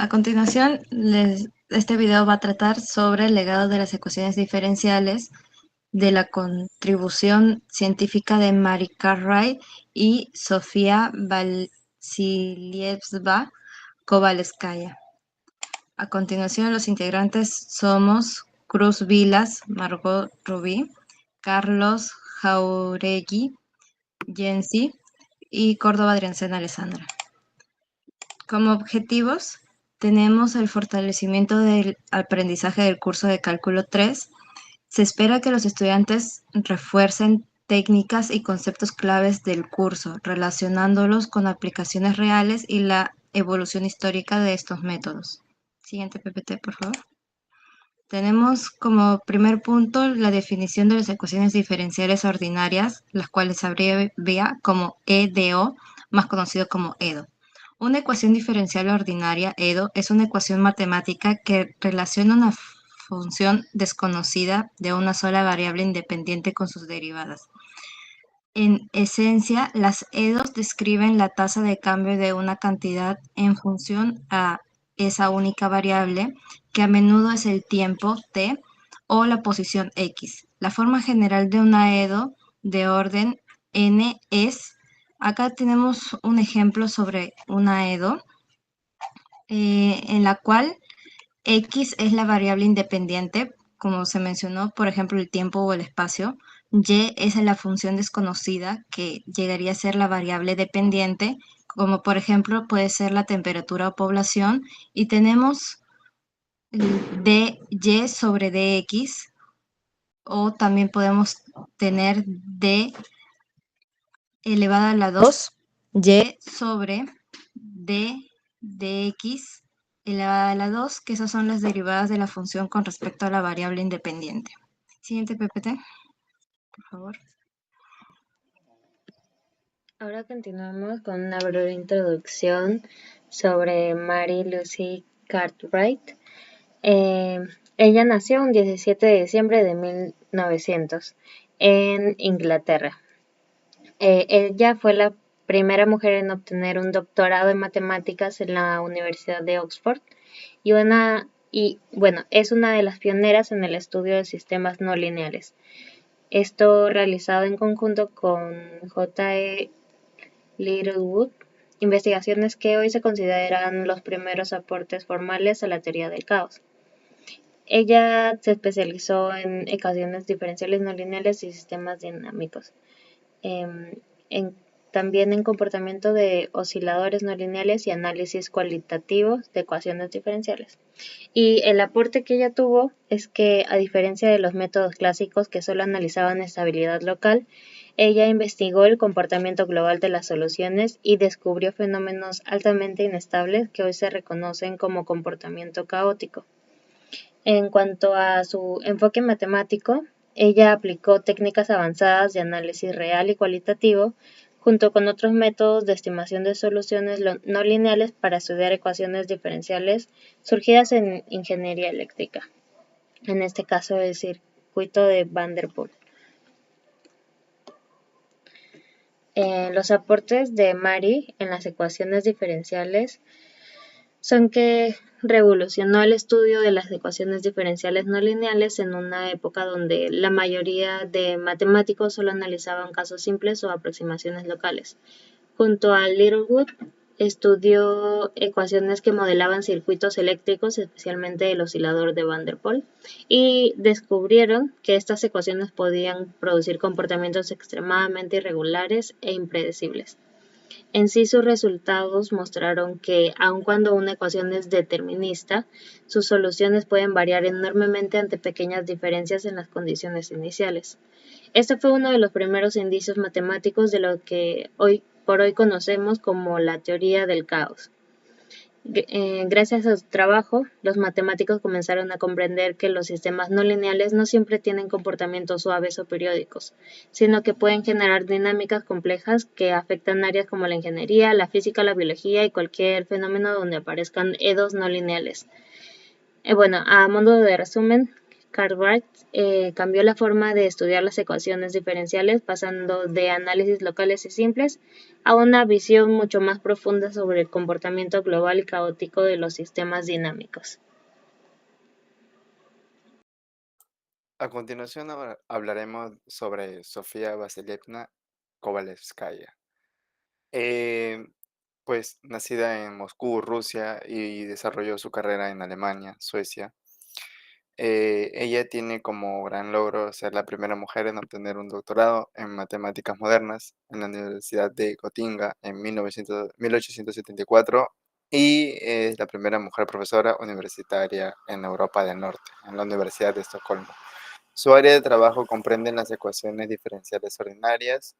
A continuación, este video va a tratar sobre el legado de las ecuaciones diferenciales, de la contribución científica de Mary Cartwright y Sofía Vasilievna Kovalevskaya. A continuación, los integrantes somos Cruz Vilas, Margot Rubí, Carlos Jauregui, Jensi y Córdoba Adriancena Alessandra. Como objetivos, tenemos el fortalecimiento del aprendizaje del curso de Cálculo 3. Se espera que los estudiantes refuercen técnicas y conceptos claves del curso, relacionándolos con aplicaciones reales y la evolución histórica de estos métodos. Siguiente PPT, por favor. Tenemos como primer punto la definición de las ecuaciones diferenciales ordinarias, las cuales se abrevia como EDO, más conocido como EDO. Una ecuación diferencial ordinaria, EDO, es una ecuación matemática que relaciona una función desconocida de una sola variable independiente con sus derivadas. En esencia, las EDOs describen la tasa de cambio de una cantidad en función a esa única variable, que a menudo es el tiempo t o la posición x. La forma general de una EDO de orden n es, acá tenemos un ejemplo sobre una EDO, en la cual x es la variable independiente, como se mencionó, por ejemplo, el tiempo o el espacio. Y es la función desconocida, que llegaría a ser la variable dependiente, como por ejemplo puede ser la temperatura o población. Y tenemos dy sobre dx, o también podemos tener d elevada a la 2 y sobre d dx elevada a la 2, que esas son las derivadas de la función con respecto a la variable independiente. Siguiente PPT, por favor. Ahora continuamos con una breve introducción sobre Mary Lucy Cartwright. Ella nació un 17 de diciembre de 1900 en Inglaterra. Ella fue la primera mujer en obtener un doctorado en matemáticas en la Universidad de Oxford es una de las pioneras en el estudio de sistemas no lineales. Esto realizado en conjunto con J.E. Littlewood, investigaciones que hoy se consideran los primeros aportes formales a la teoría del caos. Ella se especializó en ecuaciones diferenciales no lineales y sistemas dinámicos, también en comportamiento de osciladores no lineales y análisis cualitativo de ecuaciones diferenciales. Y el aporte que ella tuvo es que, a diferencia de los métodos clásicos que solo analizaban estabilidad local, ella investigó el comportamiento global de las soluciones y descubrió fenómenos altamente inestables que hoy se reconocen como comportamiento caótico. En cuanto a su enfoque matemático, ella aplicó técnicas avanzadas de análisis real y cualitativo junto con otros métodos de estimación de soluciones no lineales para estudiar ecuaciones diferenciales surgidas en ingeniería eléctrica, en este caso el circuito de Van der Pol. Los aportes de Mary en las ecuaciones diferenciales son que revolucionó el estudio de las ecuaciones diferenciales no lineales en una época donde la mayoría de matemáticos solo analizaban casos simples o aproximaciones locales. Junto a Littlewood, estudió ecuaciones que modelaban circuitos eléctricos, especialmente el oscilador de Van der Pol, y descubrieron que estas ecuaciones podían producir comportamientos extremadamente irregulares e impredecibles. En sí, sus resultados mostraron que, aun cuando una ecuación es determinista, sus soluciones pueden variar enormemente ante pequeñas diferencias en las condiciones iniciales. Este fue uno de los primeros indicios matemáticos de lo que hoy por hoy conocemos como la teoría del caos. Gracias a su trabajo, los matemáticos comenzaron a comprender que los sistemas no lineales no siempre tienen comportamientos suaves o periódicos, sino que pueden generar dinámicas complejas que afectan áreas como la ingeniería, la física, la biología y cualquier fenómeno donde aparezcan EDOs no lineales. A modo de resumen, Cartwright cambió la forma de estudiar las ecuaciones diferenciales, pasando de análisis locales y simples a una visión mucho más profunda sobre el comportamiento global y caótico de los sistemas dinámicos. A continuación hablaremos sobre Sofía Vasilievna Kovalevskaya. Eh, pues nacida en Moscú, Rusia, y desarrolló su carrera en Alemania, Suecia. Ella tiene como gran logro ser la primera mujer en obtener un doctorado en matemáticas modernas en la Universidad de Gotinga en 1874 y es la primera mujer profesora universitaria en Europa del Norte, en la Universidad de Estocolmo. Su área de trabajo comprende las ecuaciones diferenciales ordinarias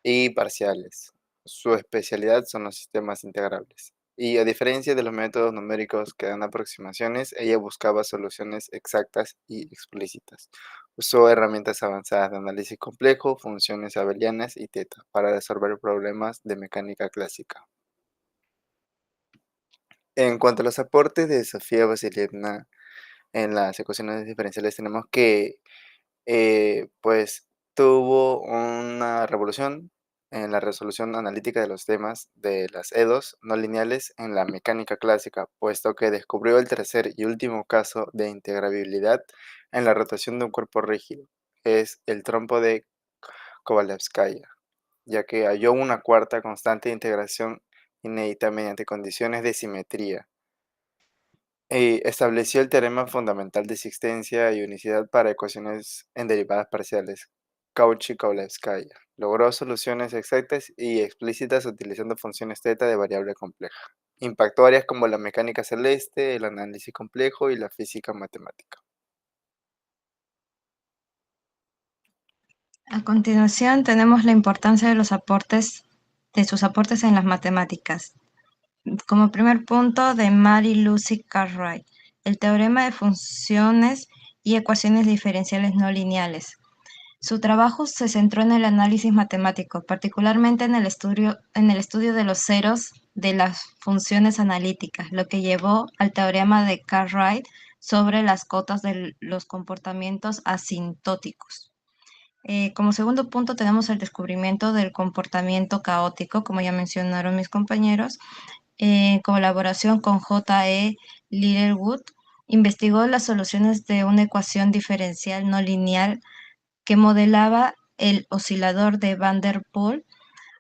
y parciales. Su especialidad son los sistemas integrables. Y a diferencia de los métodos numéricos que dan aproximaciones, ella buscaba soluciones exactas y explícitas. Usó herramientas avanzadas de análisis complejo, funciones abelianas y teta para resolver problemas de mecánica clásica. En cuanto a los aportes de Sofía Vasilievna en las ecuaciones diferenciales, tenemos que pues tuvo una revolución en la resolución analítica de los temas de las EDOs no lineales en la mecánica clásica, puesto que descubrió el tercer y último caso de integrabilidad en la rotación de un cuerpo rígido, que es el trompo de Kovalevskaya, ya que halló una cuarta constante de integración inédita mediante condiciones de simetría. Estableció el teorema fundamental de existencia y unicidad para ecuaciones en derivadas parciales, Cauchy-Kovalevskaya. Logró soluciones exactas y explícitas utilizando funciones teta de variable compleja. Impactó áreas como la mecánica celeste, el análisis complejo y la física matemática. A continuación tenemos la importancia de de sus aportes en las matemáticas. Como primer punto, de Mary Lucy Cartwright, el teorema de funciones y ecuaciones diferenciales no lineales. Su trabajo se centró en el análisis matemático, particularmente en el estudio de los ceros de las funciones analíticas, lo que llevó al teorema de Cartwright sobre las cotas de los comportamientos asintóticos. Como segundo punto tenemos el descubrimiento del comportamiento caótico, como ya mencionaron mis compañeros. En colaboración con J. E. Littlewood, investigó las soluciones de una ecuación diferencial no lineal que modelaba el oscilador de Van der Pol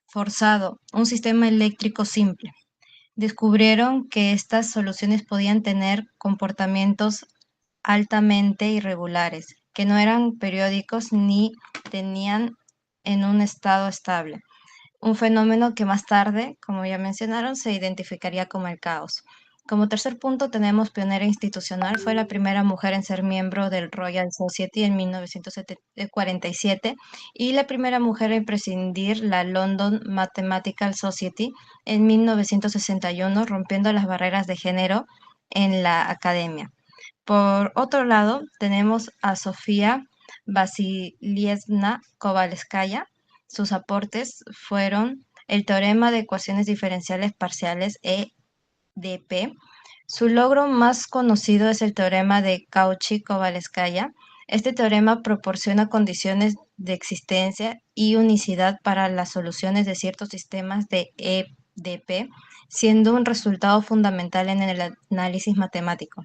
forzado, un sistema eléctrico simple. Descubrieron que estas soluciones podían tener comportamientos altamente irregulares, que no eran periódicos ni tenían en un estado estable. Un fenómeno que más tarde, como ya mencionaron, se identificaría como el caos. Como tercer punto tenemos pionera institucional, fue la primera mujer en ser miembro del Royal Society en 1947 y la primera mujer en presidir la London Mathematical Society en 1961, rompiendo las barreras de género en la academia. Por otro lado, tenemos a Sofía Vasilievna Kovalevskaya. Sus aportes fueron el teorema de ecuaciones diferenciales parciales EDP. Su logro más conocido es el teorema de Cauchy-Kovalevskaya. Este teorema proporciona condiciones de existencia y unicidad para las soluciones de ciertos sistemas de EDP, siendo un resultado fundamental en el análisis matemático.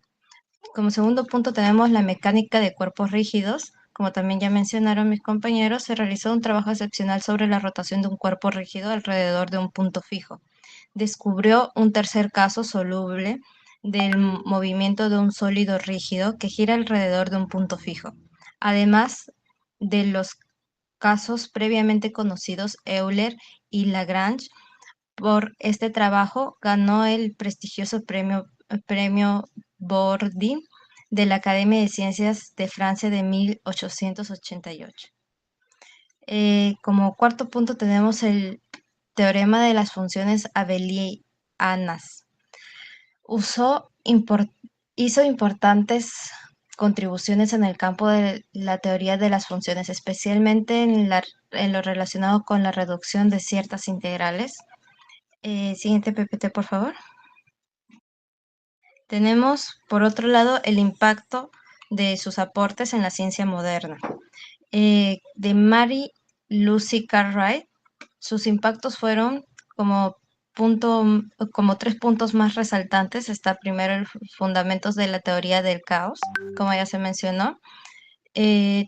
Como segundo punto tenemos la mecánica de cuerpos rígidos. Como también ya mencionaron mis compañeros, se realizó un trabajo excepcional sobre la rotación de un cuerpo rígido alrededor de un punto fijo. Descubrió un tercer caso soluble del movimiento de un sólido rígido que gira alrededor de un punto fijo. Además de los casos previamente conocidos, Euler y Lagrange, por este trabajo ganó el prestigioso premio Bordy de la Academia de Ciencias de Francia de 1888. Como cuarto punto tenemos el teorema de las funciones abelianas. Hizo importantes contribuciones en el campo de la teoría de las funciones, especialmente en lo relacionado con la reducción de ciertas integrales. Siguiente PPT, por favor. Tenemos, por otro lado, el impacto de sus aportes en la ciencia moderna. De Mary Lucy Cartwright, sus impactos fueron como como 3 puntos más resaltantes. Está primero el fundamentos de la teoría del caos, como ya se mencionó.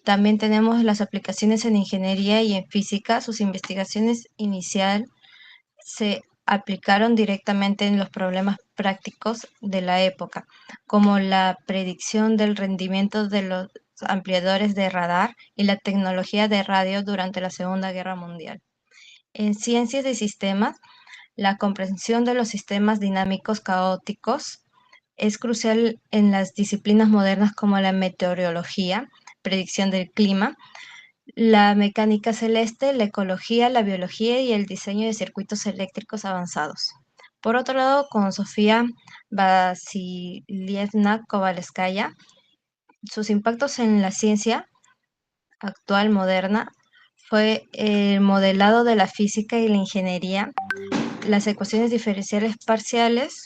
También tenemos las aplicaciones en ingeniería y en física. Sus investigaciones inicial se aplicaron directamente en los problemas prácticos de la época, como la predicción del rendimiento de los ampliadores de radar y la tecnología de radio durante la Segunda Guerra Mundial. En ciencias de sistemas, la comprensión de los sistemas dinámicos caóticos es crucial en las disciplinas modernas como la meteorología, predicción del clima, la mecánica celeste, la ecología, la biología y el diseño de circuitos eléctricos avanzados. Por otro lado, con Sofía Vasilievna Kovalevskaya, sus impactos en la ciencia actual moderna fue el modelado de la física y la ingeniería. Las ecuaciones diferenciales parciales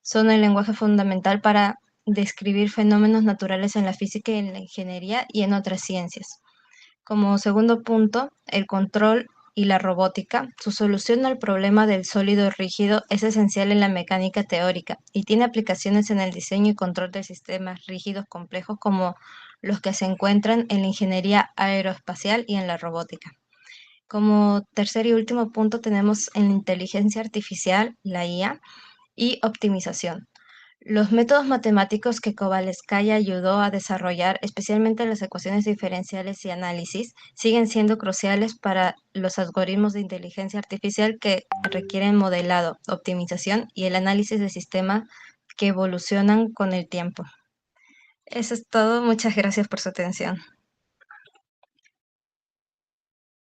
son el lenguaje fundamental para describir fenómenos naturales en la física y en la ingeniería y en otras ciencias. Como segundo punto, el control y la robótica. Su solución al problema del sólido rígido es esencial en la mecánica teórica y tiene aplicaciones en el diseño y control de sistemas rígidos complejos como los que se encuentran en la ingeniería aeroespacial y en la robótica. Como tercer y último punto tenemos en la inteligencia artificial, la IA, y optimización. Los métodos matemáticos que Kovalevskaya ayudó a desarrollar, especialmente las ecuaciones diferenciales y análisis, siguen siendo cruciales para los algoritmos de inteligencia artificial que requieren modelado, optimización y el análisis de sistemas que evolucionan con el tiempo. Eso es todo. Muchas gracias por su atención.